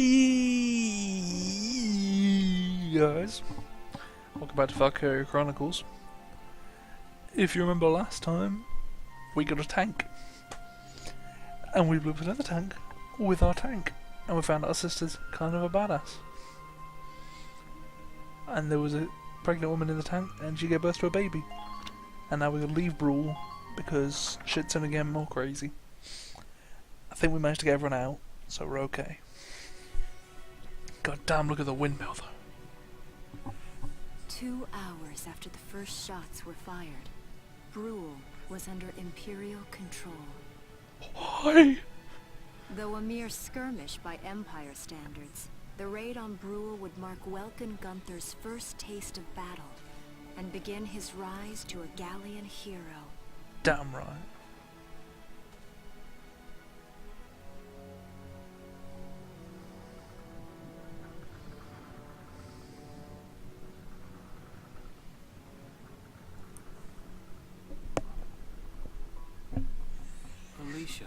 Hey guys, welcome back to Valkyria Chronicles. If you remember last time, we got a tank, and we blew up another tank with our tank, and we found our sister's kind of a badass. And there was a pregnant woman in the tank, and she gave birth to a baby. And now we're gonna leave Bruhl because shit's gonna get more crazy. I think we managed to get everyone out, so we're okay. God damn, look at the windmill though. 2 hours after the first shots were fired, Bruhl was under Imperial control. Why? Though a mere skirmish by Empire standards, the raid on Bruhl would mark Welkin Gunther's first taste of battle and begin his rise to a Gallian hero. Damn right. Alicia.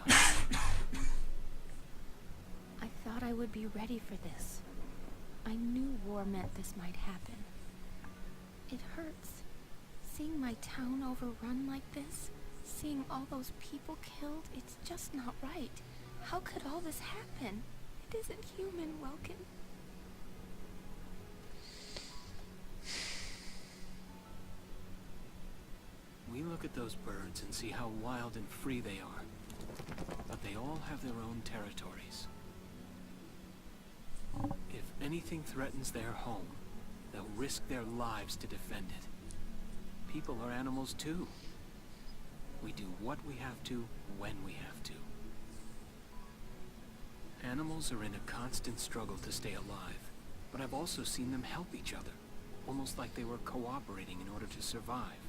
I thought I would be ready for this. I knew war meant this might happen. It hurts. Seeing my town overrun like this, seeing all those people killed, it's just not right. How could all this happen? It isn't human, Welkin. We look at those birds and see how wild and free they are. But they all have their own territories. If anything threatens their home, they'll risk their lives to defend it. People are animals too. We do what we have to, when we have to. Animals are in a constant struggle to stay alive, but I've also seen them help each other, almost like they were cooperating in order to survive.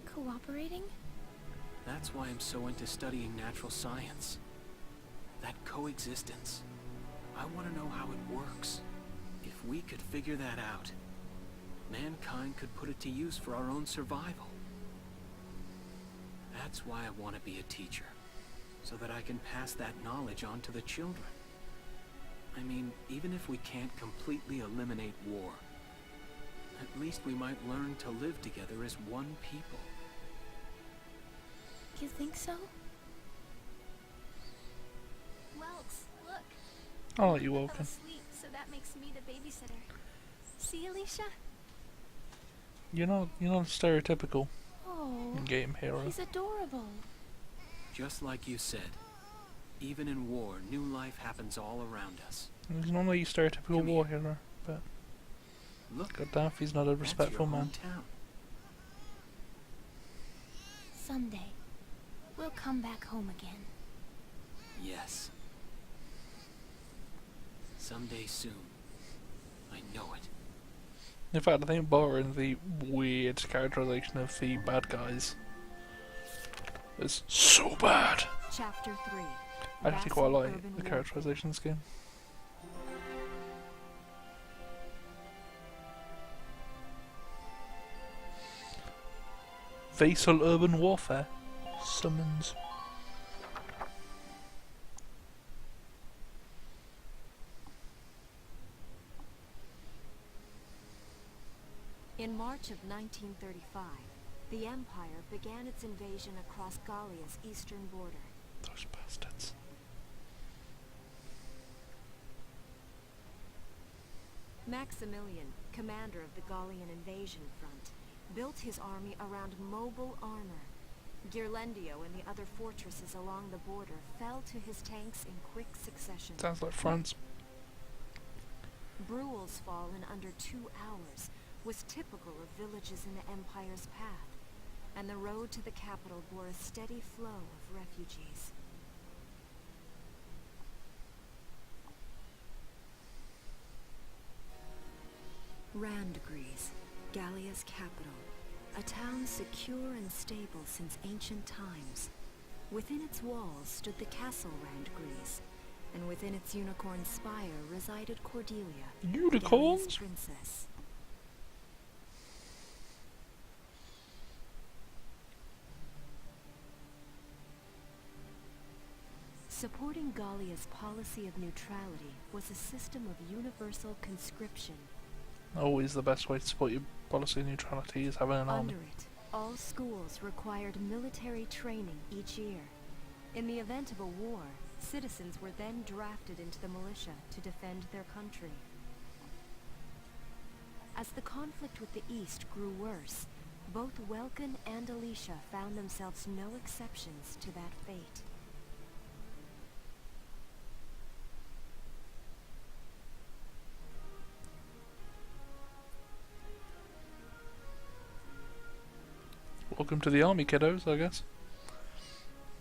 Cooperating? That's why I'm so into studying natural science. That coexistence. I want to know how it works. If we could figure that out, mankind could put it to use for our own survival. That's why I want to be a teacher, so that I can pass that knowledge on to the children. I mean, even if we can't completely eliminate war, at least we might learn to live together as one people. You think so? Welks, look. I'll let you Fell Welkin. asleep, so that makes me the babysitter. See, Alicia? You're not stereotypical Oh, game hero. he's adorable. Just like you said, even in war, new life happens all around us. He's not like your stereotypical Come war here. hero, but Look, goddamn if he's not a respectful that's your man. hometown. Someday, we'll come back home again. Yes. Someday soon. I know it. In fact, I think borrowing the weird characterization of the bad guys is so bad. Chapter 3. I actually Vassal quite like Urban the Warfare. characterization scheme. Vassal Urban Warfare summons. In March of 1935, the Empire began its invasion across Gallia's eastern border. Those bastards. Maximilian, commander of the Gallian invasion front, built his army around mobile armor. Ghirlandaio and the other fortresses along the border fell to his tanks in quick succession. Sounds like France. Bruhl's fall in under 2 hours was typical of villages in the Empire's path, and the road to the capital bore a steady flow of refugees. Randgries, Gallia's capital, a town secure and stable since ancient times. Within its walls stood the castle Randgries, and within its unicorn spire resided Cordelia, Gallia's Unicorns? princess. Supporting Gallia's policy of neutrality was a system of universal conscription. Always the best way to support your policy of neutrality is having an army. Under it, all schools required military training each year. In the event of a war, citizens were then drafted into the militia to defend their country. As the conflict with the East grew worse, both Welkin and Alicia found themselves no exceptions to that fate. Welcome to the army, kiddos, I guess.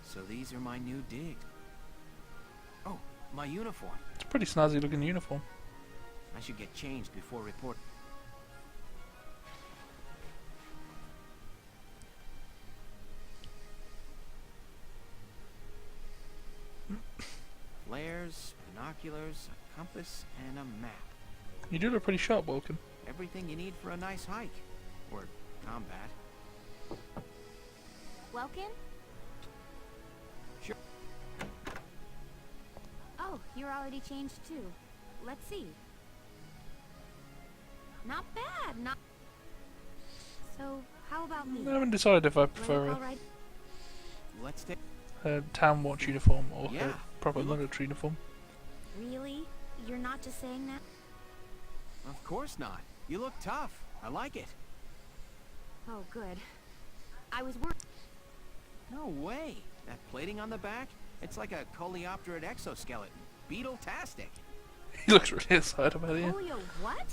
So these are my new digs. Oh, my uniform. It's a pretty snazzy looking uniform. I should get changed before report. Flares, binoculars, a compass, and a map. You do look pretty sharp, Welcome. Everything you need for a nice hike. Or combat. Welkin? Sure. Oh, you're already changed too. Let's see. Not bad, not... So, how about me? I haven't decided if I Do I prefer look all right? Let's take... a town watch uniform or Yeah, a proper you look- military uniform. Really? You're not just saying that? Of course not. You look tough. I like it. Oh, good. I was worried. No way. That plating on the back? It's like a coleopterate exoskeleton. Beetle-tastic. He looks really excited about it. Yeah. Polio what?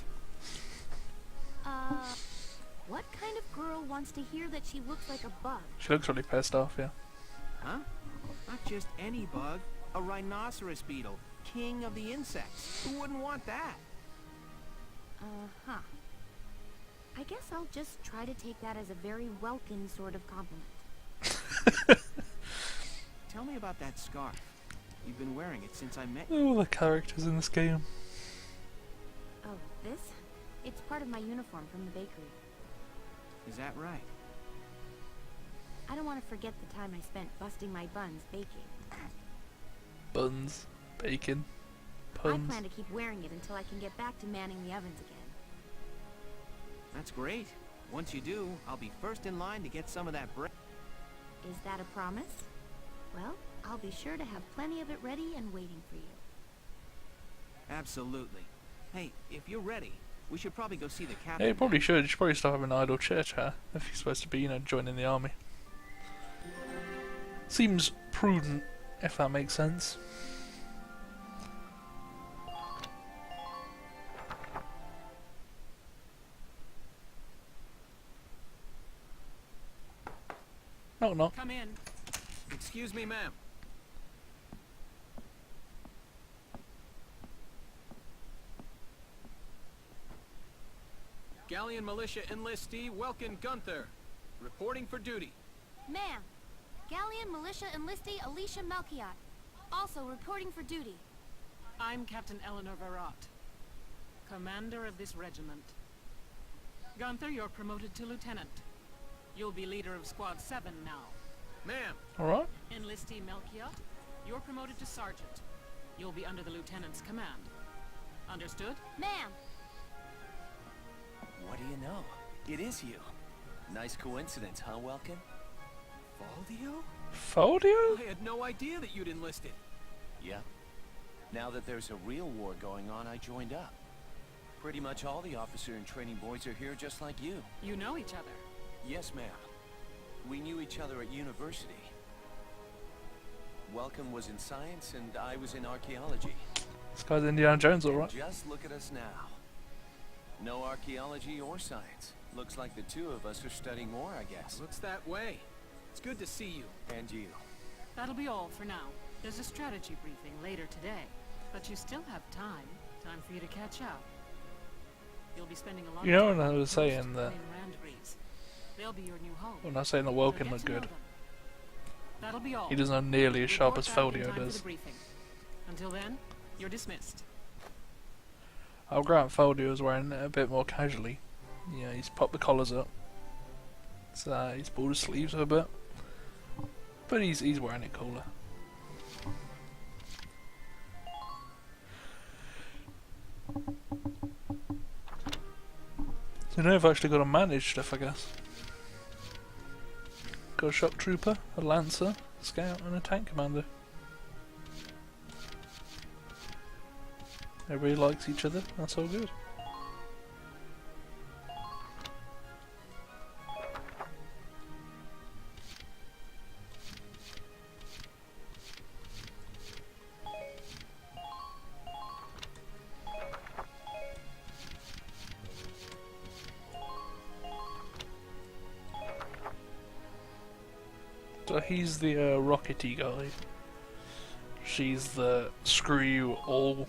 What kind of girl wants to hear that she looks like a bug? She looks really pissed off, yeah. Huh? Not just any bug. A rhinoceros beetle. King of the insects. Who wouldn't want that? Uh-huh. I guess I'll just try to take that as a very Welkin sort of compliment. Tell me about that scarf. You've been wearing it since I met you. All the characters in this game. Oh, this? It's part of my uniform from the bakery. Is that right? I don't want to forget the time I spent busting my buns baking. Buns, bacon, I puns. plan to keep wearing it until I can get back to manning the ovens again. That's great. Once you do, I'll be first in line to get some of that bread. Is that a promise? Well, I'll be sure to have plenty of it ready and waiting for you. Absolutely. Hey, if you're ready, we should probably go see the captain. Yeah, you probably should. You should probably start having an idle chit chat if you're supposed to be, you know, joining the army. Seems prudent, if that makes sense. Knock knock. Come in. Excuse me, ma'am. Gallian militia enlistee Welkin Gunther, reporting for duty. Ma'am, Gallian militia enlistee Alicia Melchiot, also reporting for duty. I'm Captain Eleanor Varrot, commander of this regiment. Gunther, you're promoted to lieutenant. You'll be leader of Squad 7 now. Ma'am. Alright. Enlistee Melchiot, you're promoted to sergeant. You'll be under the lieutenant's command. Understood? Ma'am, What do you know? It is you. Nice coincidence, huh, Welkin? Valdio? Foldio? I had no idea that you'd enlisted. Yeah. Now that there's a real war going on, I joined up. Pretty much all the officer and training boys are here just like you. You know each other. Yes, ma'am. We knew each other at university. Welcome was in science and I was in archaeology. This guy's Indiana Jones, alright. Just look at us now. No archaeology or science. Looks like the two of us are studying more, I guess. Looks that way. It's good to see you. And you. That'll be all for now. There's a strategy briefing later today, but you still have time. Time for you to catch up. You'll be spending a lot You know of time when I was with saying Ghost that- and Randgreaves. They'll be your new home. When I was saying that So Welkin get looked to know good. them. That'll be all. He doesn't know nearly as sharp Report as back in Foldio time for does. the briefing. Until then, you're dismissed. I'll grant Foldio's wearing it a bit more casually. Yeah, he's popped the collars up. So he's pulled his sleeves a bit. But he's wearing it cooler. So now I've actually got to manage stuff, I guess. Got a shock trooper, a lancer, a scout, and a tank commander. Everybody likes each other, that's all good. So he's the rockety guy. She's the screw you all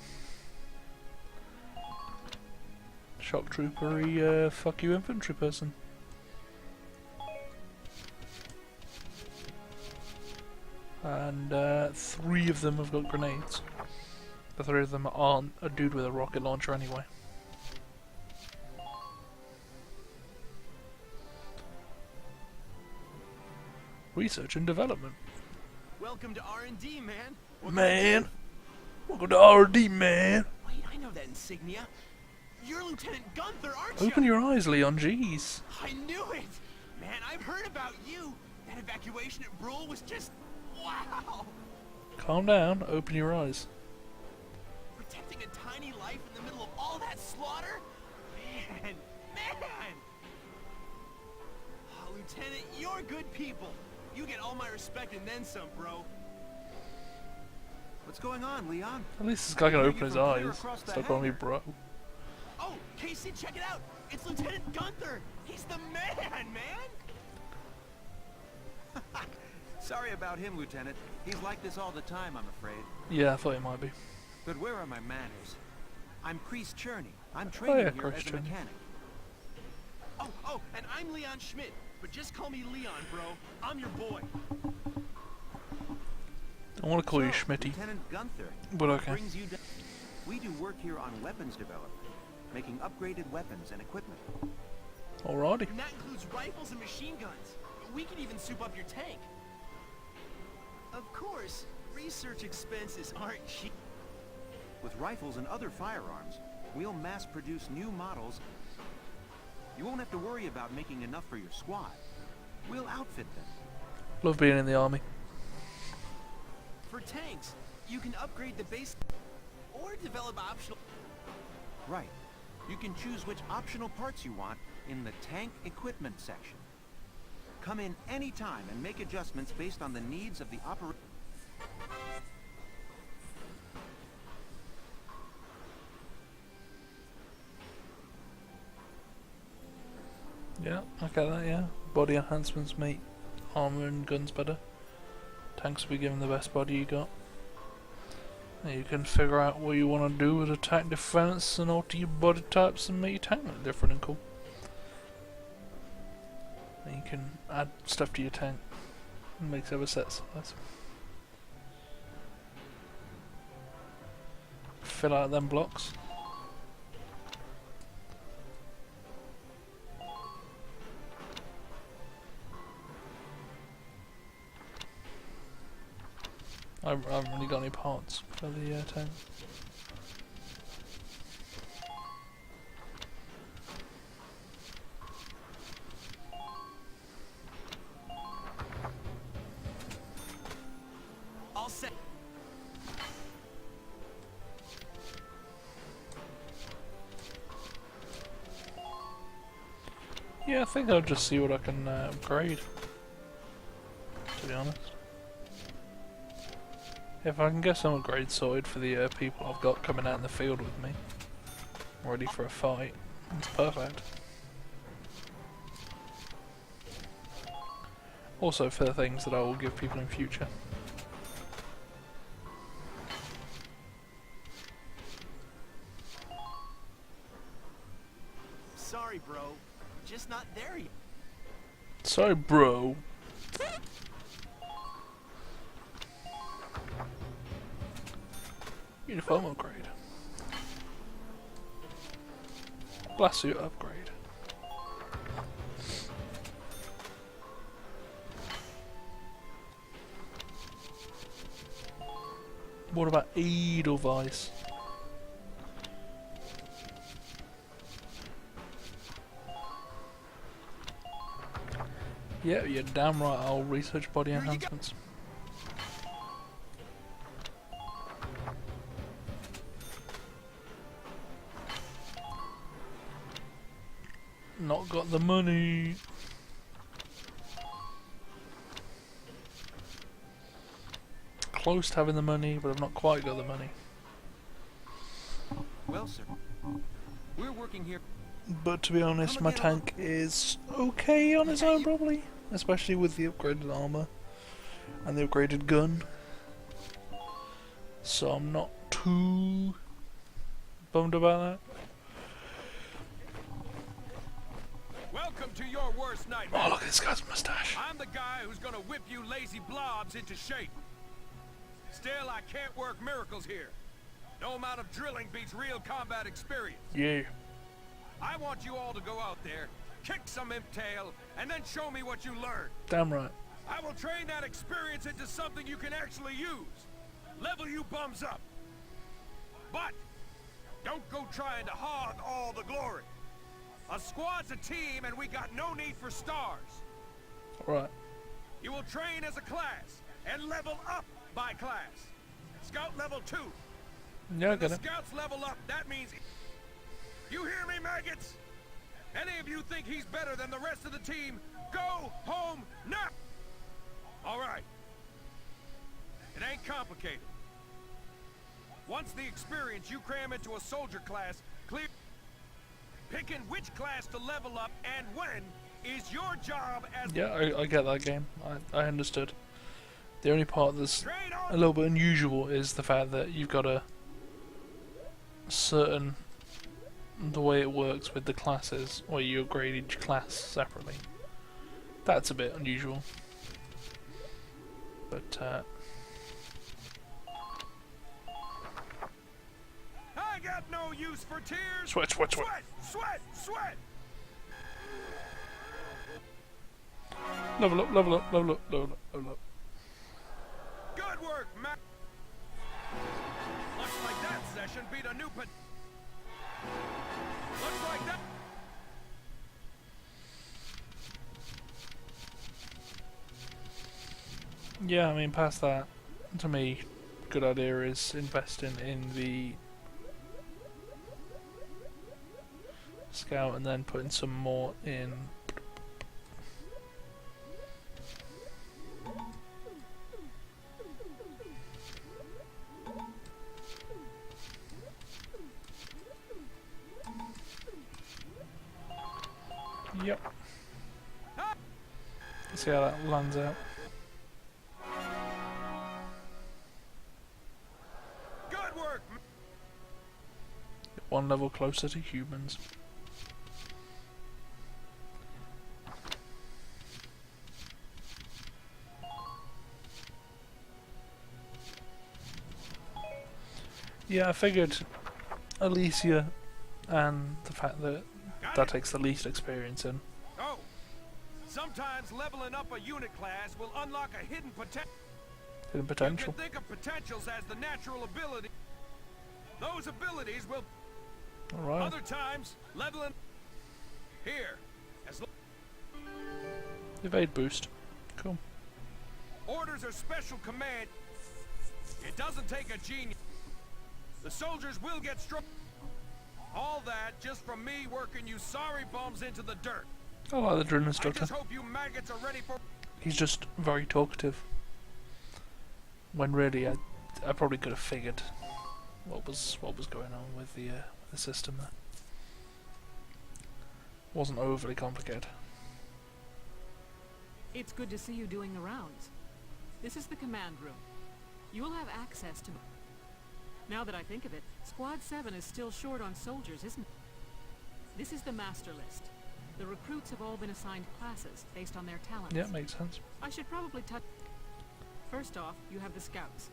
shock troopery fuck you infantry person. And 3 of them have got grenades. The 3 of them aren't a dude with a rocket launcher anyway. Research and development. Welcome to R&D, man. Welcome to R&D, man. Wait, I know that insignia. You're Lieutenant Gunther, aren't you? Open your eyes, Leon. Jeez. I knew it. Man, I've heard about you. That evacuation at Bruhl was just wow. Calm down. Open your eyes. Protecting a tiny life in the middle of all that slaughter? Man. Oh, Lieutenant, you're good people. You get all my respect and then some, bro. What's going on, Leon? At least this guy can open his eyes. Stop calling me bro. Oh, Casey, check it out. It's Lieutenant Gunther. He's the man. Sorry about him, Lieutenant. He's like this all the time, I'm afraid. Yeah, I thought it might be. But where are my manners? I'm Priest Cherney. I'm training here Chris as a Cherney. mechanic. Oh, and I'm Leon Schmidt. But just call me Leon, bro. I'm your boy. I want to call you So, Schmitty, Lieutenant Gunther, but what okay. brings you down? We do work here on weapons development, making upgraded weapons and equipment. Alrighty. And that includes rifles and machine guns. We can even soup up your tank. Of course, research expenses aren't cheap. With rifles and other firearms, we'll mass produce new models. You won't have to worry about making enough for your squad. We'll outfit them. Love being in the army. For tanks, you can upgrade the base or develop optional. Right. You can choose which optional parts you want in the tank equipment section. Come in any time and make adjustments based on the needs of the operation. Yeah, I get that, yeah. Body enhancements make armor and guns better. Tanks will be given the best body you got. And you can figure out what you want to do with attack defense and alter your body types and make your tank look different and cool. And you can add stuff to your tank. It makes every set size. Fill out them blocks. I haven't really got any parts for the tank. All set. Yeah, I think I'll just see what I can upgrade, to be honest. If I can get some upgrades sorted for the people I've got coming out in the field with me, ready for a fight, it's perfect. Also for the things that I will give people in future. Sorry, bro. Just not there yet. Sorry, bro. Uniform upgrade. Blast suit upgrade. What about Edelweiss? Yeah, you're damn right. I'll research body enhancements. Not got the money. Close to having the money, but I've not quite got the money. Well, sir, we're working here. But to be honest, my tank is okay on its own, probably. Especially with the upgraded armor and the upgraded gun. So I'm not too bummed about that. Welcome to your worst nightmare. Oh, look at this guy's mustache. I'm the guy who's gonna whip you lazy blobs into shape. Still, I can't work miracles here. No amount of drilling beats real combat experience. Yeah. I want you all to go out there, kick some imp tail, and then show me what you learned. Damn right. I will train that experience into something you can actually use. Level you bums up. But don't go trying to hog all the glory. A squad's a team, and we got no need for stars. Alright. You will train as a class and level up by class. Scout level 2. Yeah, I When got the it. scouts level up, that means... You hear me, maggots? Any of you think he's better than the rest of the team, go home now! Alright. It ain't complicated. Once the experience you cram into a soldier class, clear... Picking which class to level up and when is your job as... Yeah, I get that game. I understood. The only part that's Train a on... little bit unusual is the fact that you've got a certain... the way it works with the classes, where you upgrade each class separately. That's a bit unusual. But, I got no use for tears! Sweat, sweat, sweat. Sweat, sweat, sweat! Level up, level up, level up, level up, level up. Good work, Mac! Looks like that session beat a new Looks like that... Yeah, I mean, past that, to me, good idea is investing in the scout and then putting some more in. Yep. Let's see how that lands out. Good work! One level closer to humans. Yeah, I figured Alicia and the fact that that takes the least experience in. Oh, sometimes leveling up a unit class will unlock a hidden potential. Hidden You potential. can think of potentials as the natural ability. Those abilities will... Alright. Other times, leveling... Here, as Evade boost. Cool. orders are special command. It doesn't take a genius. The soldiers will get strong. All that just from me working you sorry bums into the dirt. I like the drill I instructor. just hope you maggots are ready for... He's just very talkative. When really, I probably could have figured what was going on with the system there. Wasn't overly complicated. It's good to see you doing the rounds. This is the command room. You will have access to... Now that I think of it, Squad 7 is still short on soldiers, isn't it? This is the master list. The recruits have all been assigned classes based on their talents. Yeah, makes sense. I should probably touch... First off, you have the scouts.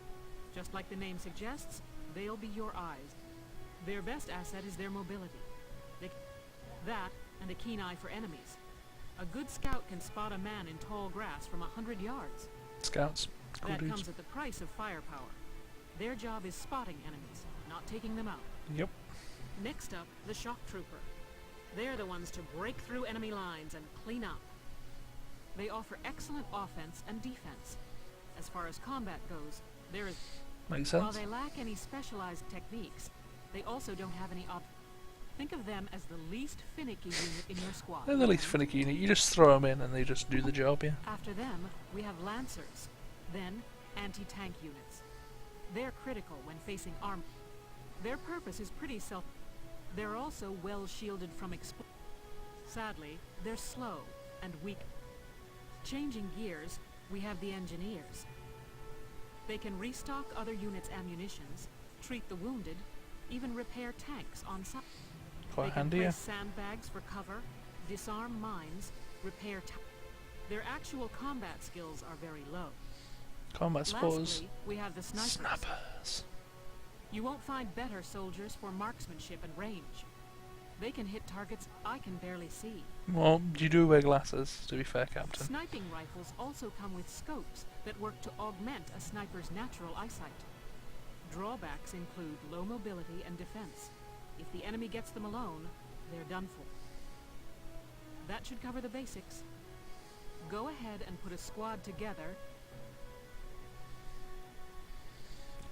Just like the name suggests, they'll be your eyes. Their best asset is their mobility. That, and a keen eye for enemies. A good scout can spot a man in tall grass from 100 yards. Scouts. Cool That dudes. comes at the price of firepower. Their job is spotting enemies, not taking them out. Yep. Next up, the shock trooper. They're the ones to break through enemy lines and clean up. They offer excellent offense and defense. As far as combat goes, there is... Makes While sense. they lack any specialized techniques, they also don't have any Think of them as the least finicky unit in your squad. They're the least finicky unit. You just throw them in and they just do the job, yeah. After them, we have Lancers, then anti-tank units. They're critical when facing armor. Their purpose is pretty They're also well shielded from Sadly, they're slow and weak. Changing gears, we have the Engineers. They can restock other units' ammunitions, treat the wounded, even repair tanks on site. Quite They can handy, yeah. place sandbags for cover, disarm mines, repair Their actual combat skills are very low. Combat spores. Lastly, we have the snipers. Snappers. You won't find better soldiers for marksmanship and range. They can hit targets I can barely see. Well, you do wear glasses, to be fair, Captain. Sniping rifles also come with scopes that work to augment a sniper's natural eyesight. Drawbacks include low mobility and defense. If the enemy gets them alone, they're done for. That should cover the basics. Go ahead and put a squad together.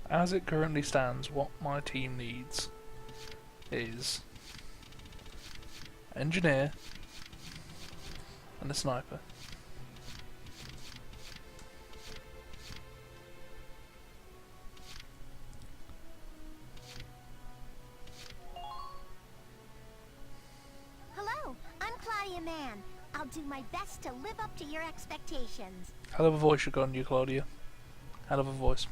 As it currently stands, what my team needs is engineer and a sniper. Hello, I'm Claudia Mann. I'll do my best to live up to your expectations. Hell of a voice you got on you, Claudia. Hell of a voice.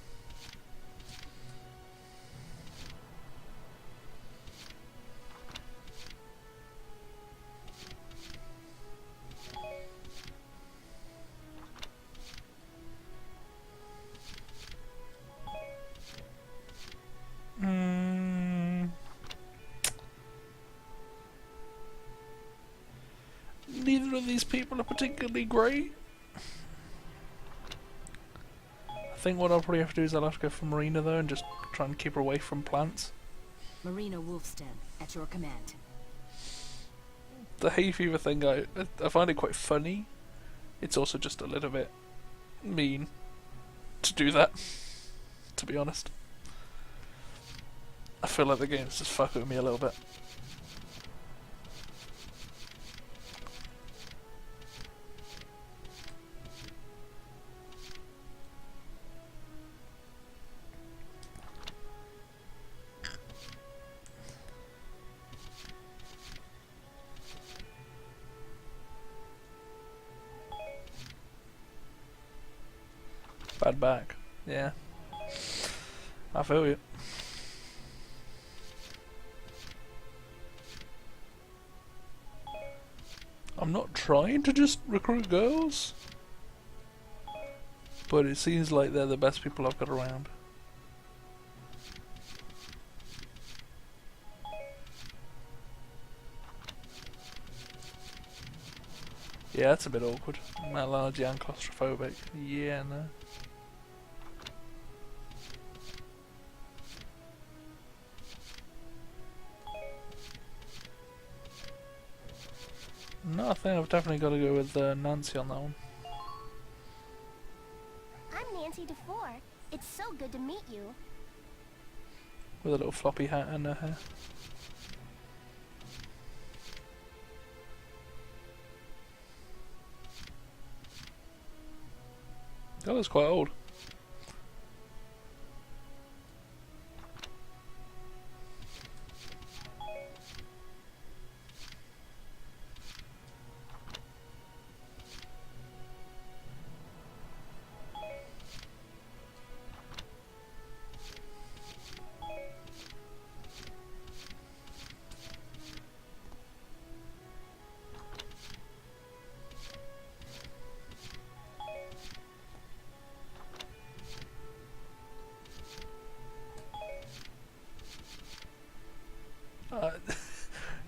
Neither of these people are particularly great. I think what I'll probably have to do is I'll have to go for Marina though and just try and keep her away from plants. Marina Wolfston, at your command. The hay fever thing, I find it quite funny. It's also just a little bit mean to do that, to be honest. I feel like the game's just fucking with me a little bit. Bad back. Yeah. I feel you. I'm not trying to just recruit girls, but it seems like they're the best people I've got around. Yeah, that's a bit awkward. Mallargy and claustrophobic. Yeah, no. No, I think I've definitely got to go with Nancy on that one. I'm Nancy DeFore. It's so good to meet you. With a little floppy hat and her hair. That looks quite old.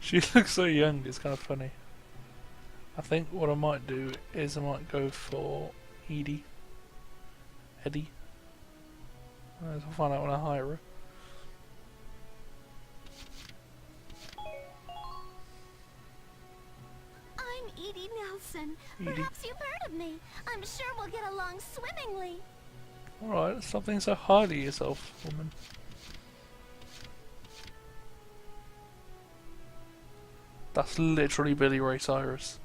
She looks so young, it's kind of funny. I think what I might do is I might go for Eddie. I'll find out when I hire her. I'm Edie Nelson. Edie. Perhaps you've heard of me. I'm sure we'll get along swimmingly. Alright, stop being so hard on yourself, woman. That's literally Billy Ray Cyrus.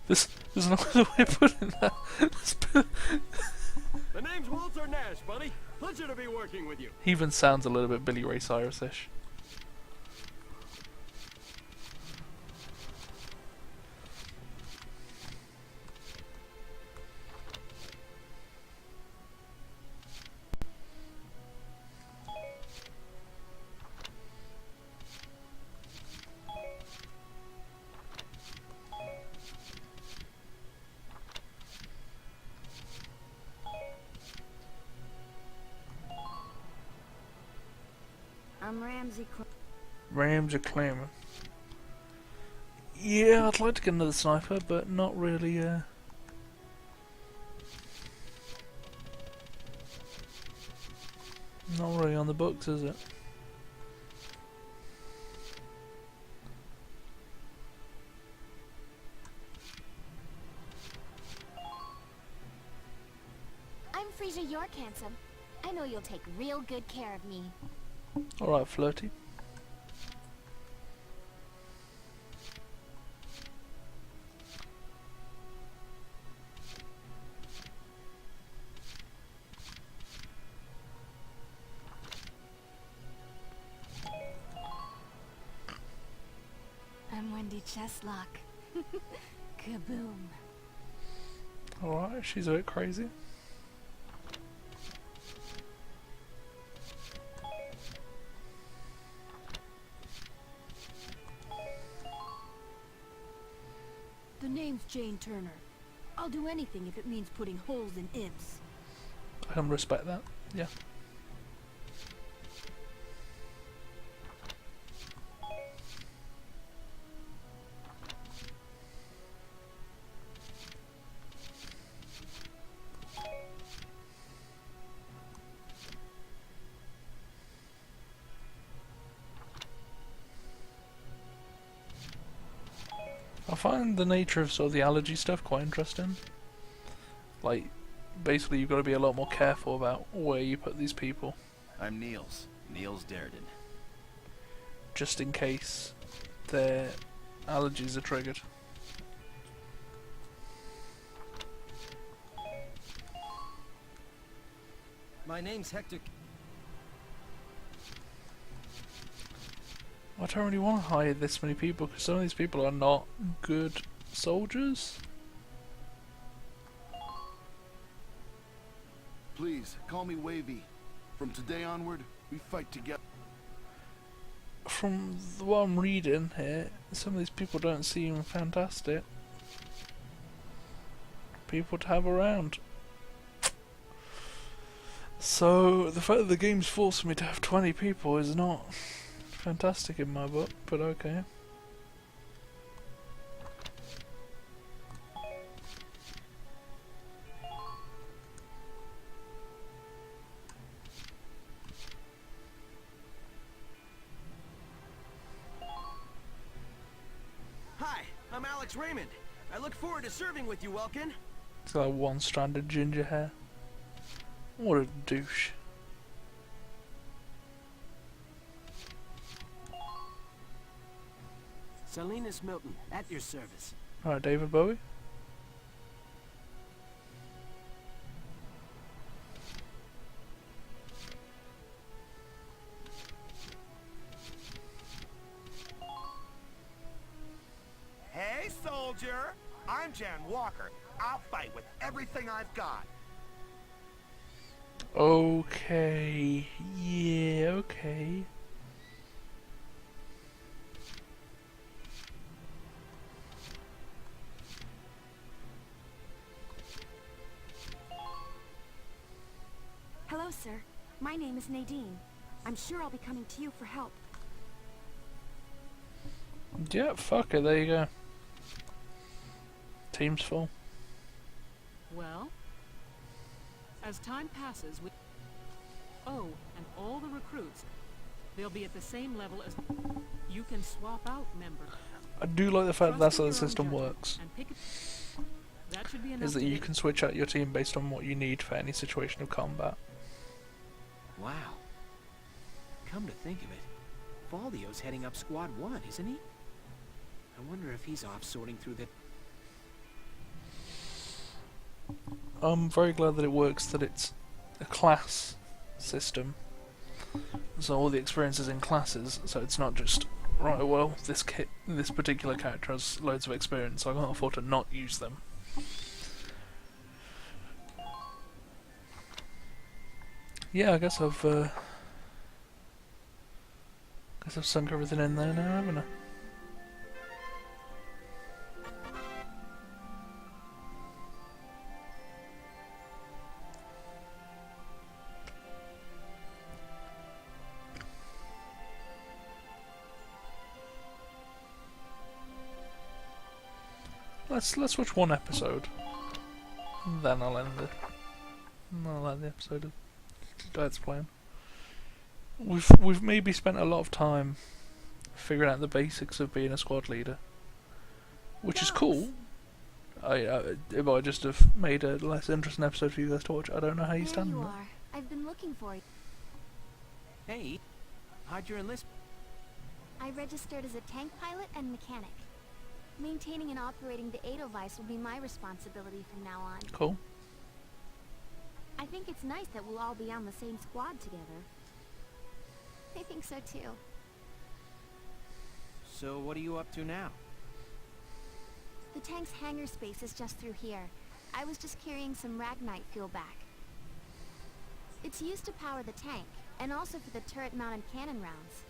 There's no other way of putting that. The name's Walter Nash, buddy. Pleasure to be working with you. He even sounds a little bit Billy Ray Cyrus-ish. I'm Ramsey Clayman. Yeah, I'd like to get another sniper, but not really, not really on the books, is it? I'm Frasier York, handsome. I know you'll take real good care of me. Alright, flirty. I'm Wendy Cheslock. Kaboom. Alright, she's a bit crazy. The name's Jane Turner. I'll do anything if it means putting holes in imps. I can respect that, yeah. I find the nature of sort of the allergy stuff quite interesting. Like, basically you've got to be a lot more careful about where you put these people. I'm Niels Darden. Just in case their allergies are triggered. My name's Hector. I don't really want to hire this many people because some of these people are not good soldiers. Please, call me Wavy. From today onward, we fight together. From what I'm reading here, some of these people don't seem fantastic people to have around. So the fact that the game's forcing me to have 20 people is not fantastic in my book, but okay. Hi, I'm Alex Raymond. I look forward to serving with you, Welkin. It's like one-stranded ginger hair. What a douche. Salinas Milton, at your service. Alright, David Bowie. Hey, soldier! I'm Jan Walker. I'll fight with everything I've got. Okay. Yeah, okay. Hello, sir. My name is Nadine. I'm sure I'll be coming to you for help. Yeah, fuck it, there you go. Team's full. Well, as time passes, oh, and all the recruits, they'll be at the same level as... You can swap out, member. I do like the fact Trust that's in how the your own system judgment works. and pick a... That should be enough Is that to you get- can switch out your team based on what you need for any situation of combat. Wow. Come to think of it, Valdio's heading up Squad 1, isn't he? I wonder if he's off sorting through the... I'm very glad that it works, that it's a class system. So all the experiences in classes, so it's not just, right, well, this particular character has loads of experience, so I can't afford to not use them. Yeah, I guess I've sunk everything in there now, haven't I? Let's watch one episode, and then I'll end the episode of Let's Playing. We've maybe spent a lot of time figuring out the basics of being a squad leader, which is cool. It might just have made a less interesting episode for you guys to watch. I don't know how you There you stand on it. are. I've been looking for you. Hey, how'd your enlist... I registered as a tank pilot and mechanic. Maintaining and operating the Edelweiss will be my responsibility from now on. Cool. I think it's nice that we'll all be on the same squad together. I think so too. So what are you up to now? The tank's hangar space is just through here. I was just carrying some Ragnite fuel back. It's used to power the tank, and also for the turret-mounted cannon rounds.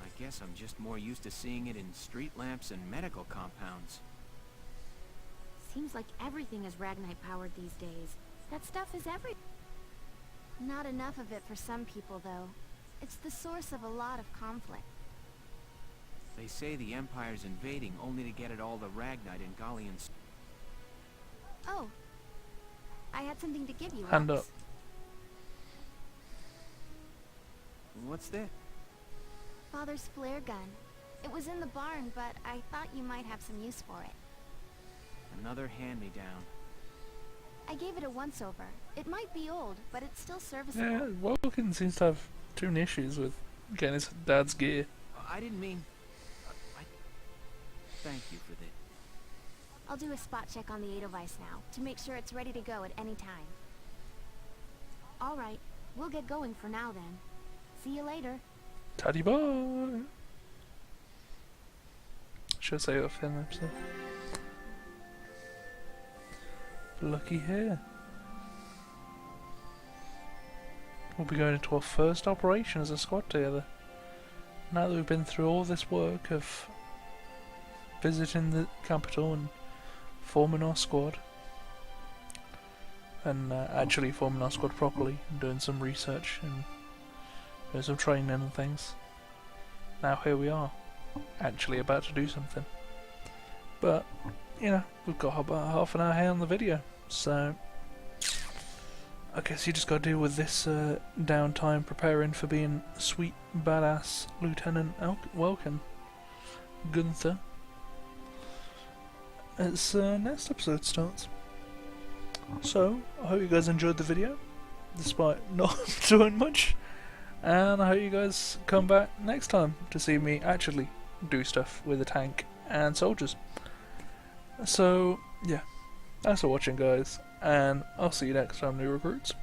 I guess I'm just more used to seeing it in street lamps and medical compounds. Seems like everything is Ragnite powered these days. That stuff is Not enough of it for some people, though. It's the source of a lot of conflict. They say the Empire's invading only to get at all the Ragnite in Gallians. Oh. I had something to give you. Hand Rex. up. What's that? Father's flare gun. It was in the barn, but I thought you might have some use for it. Another hand-me-down. I gave it a once-over. It might be old, but it's still serviceable. Yeah, Vulcan seems to have too many issues with getting his dad's gear. I didn't mean... Thank you for that. I'll do a spot check on the Edelweiss now, to make sure it's ready to go at any time. Alright, we'll get going for now then. See you later. Taddy bye! Should I say it off in the episode? Lucky here. We'll be going into our first operation as a squad together. Now that we've been through all this work of visiting the capital and forming our squad, and actually forming our squad properly, and doing some research and doing some training and things. Now here we are, actually about to do something. But, you know, we've got about half an hour here on the video, so I guess you just gotta deal with this downtime preparing for being sweet, badass Lieutenant Welkin Gunther as next episode starts. So, I hope you guys enjoyed the video, despite not doing much, and I hope you guys come back next time to see me actually do stuff with a tank and soldiers. So, yeah, thanks for watching guys, and I'll see you next time, new recruits.